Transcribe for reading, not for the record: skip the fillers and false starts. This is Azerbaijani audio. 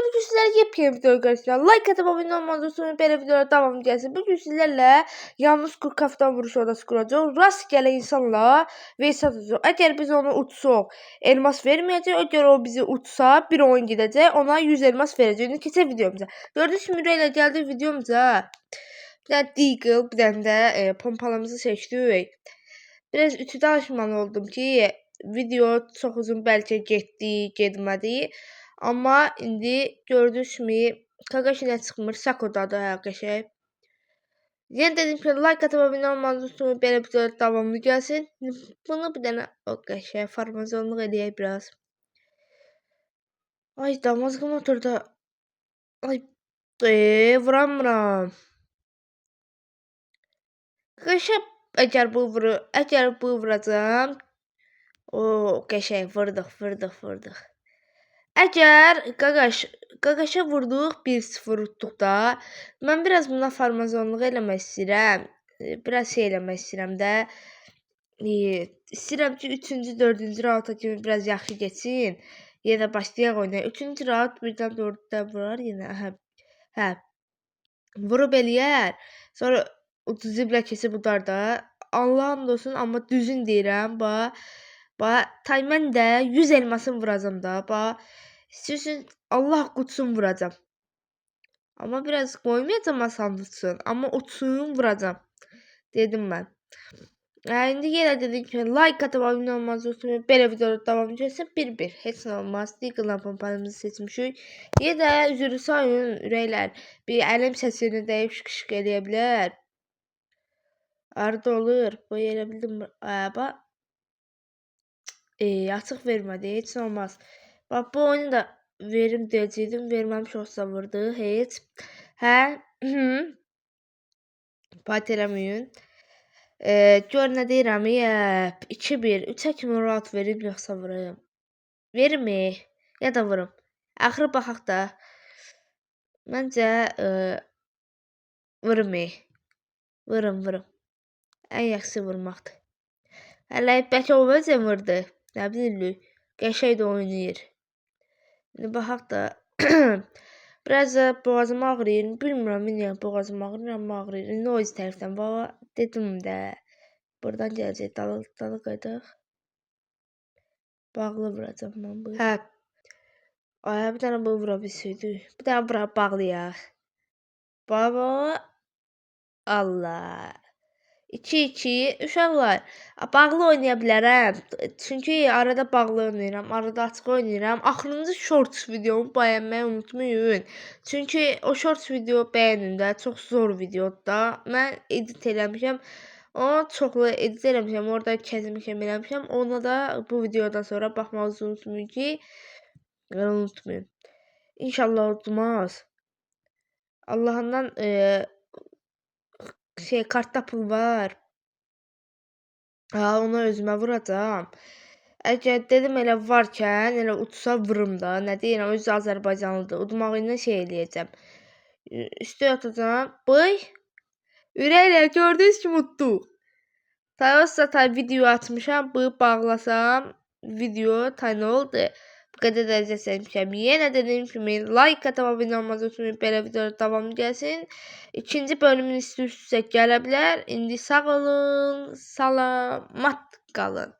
bugün sizlerle yepyeni video arkadaşlar. Like atıp abone olmanızı sonra böyle videolara devam gelsin. Bugün sizlerle yalnız kurkaftan vuruş odası kuracağız. Rastgele insanla ve satacağız. Eğer biz onu uçsak elmas vermeyecek. Eğer o bizi uçsa bir oyun gidecek. Ona 100 elmas vereceğiz. Keçen videomuza. Gördüğünüz Müreyle geldi videomuza. Bir tane Deagle, bir tane de pompalamızı seçtik. Biraz ütüdə alışmalı oldum ki video çox uzun bəlkə getmədi. Amma indi gördünüz mü Kagashi ilə çıxmır, Sakodadır hər qəşəng. Yəni dedim ki, like atıb abunə olmanızı unutmayın, belə videolar davamlı gəlsin. Bunu bir dənə o qəşəng farmazonluq eləyək biraz. Ay damazqım oturdu. Ay vuramıram. Qəşəng əgər bu vuracam. O qəşəng vurduq. Əgər Qaqaşa vurduq 1-0 utduq da. Mən biraz buna farmazonluq eləmək istəyirəm. Biraz şey eləmək istəyirəm də. İstəyirəm ki 3-cü, 4-cü raunda kimi biraz yaxşı geçsin. Yenə başlayaq oynaya. 3-cü raund birdən 4-də vurar yenə. Hə. Vurub eləyər. Sonra ziblə keçib udar da. Allah'ım olsun amma düzün deyirəm. Mən də 100 elmasını vuracam da. İstiyorsun Allah kutsun vuracam. Ama biraz koymayacağım asan tutsun. Ama uçsun vuracam. Dedim ben. İndi yenə dedim ki like atıp abone olmanızı unutmayın. Belə videoda davam edəcəksə 1-1. Heç nə olmaz. Deagle pompalımızı seçmişik. Yenə də üzrü sayın ürəklər. Bir əlim səsini deyib şık eləyə bilər. Arada olur. Bu elə bildim. Açıq vermədi. Heç nə olmaz. Bax bu oyunu da verim deyəcəkdim. Verməmiş olsa vurdu. Heç. Hə. Pat eləməyin. Gör nə deyirəm. 2-1. 3-ə kimi rahat verim yoxsa vururum. Verimi. Ya da vurum. Axırı baxaq da. Məncə vurum. Vurum. Ən yaxşısı vurmaqdır. Hələ bəlkə o vəzən vurdu. Nə bilim. Qəşəng də oynayır. İndi baxaq da. Biraz da boğazım ağrıyır. Bilmirəm niyə boğazım ağrıyır, amma ağrıyır. İndi o iz tərəfdən dedim də. Buradan gələcək dalı qaydaq. Bağlı vuracam mən bu. Hə. Bir dənə bu vura bilsəydi. Bir dənə bura bağlayaq. Baba. Allah. 2-2 uşaqlar. Bağlı oynaya bilərəm. Çünki arada bağlı oynayıram, arada açıq oynayıram. Axırıncı shorts videomu bəyənməyi unutmayın. Çünki o shorts video bəyənin də çox zor videodur da. Mən edit eləmişəm. Ona çoxlu edit eləmişəm. Orada kəsmişəm eləmişəm. Ona da bu videodan sonra baxmanızı unutmayın ki, unutmayın. İnşallah olmaz. Allah'ından kartda pul var. Onu özümə vuracam. Əgər dedim elə varkən, elə uçsa vurum da. Nə deyirəm, özü Azərbaycanlıdır. Udmaq ilə şey eləyəcəm. Üstə atacam. Ürəklə gördüyünüz kimi utduq. Tay video atmışam. Bu bağlasam. Video tay nə oldu? Bu qədər dərəcə sevmişəm. Yenə dediyim kimi like atıp abone olmanızı unutmayın. Belə videolar davamlı gəlsin. İkinci bölümün üstə gələ bilər. İndi sağ olun, salamat qalın.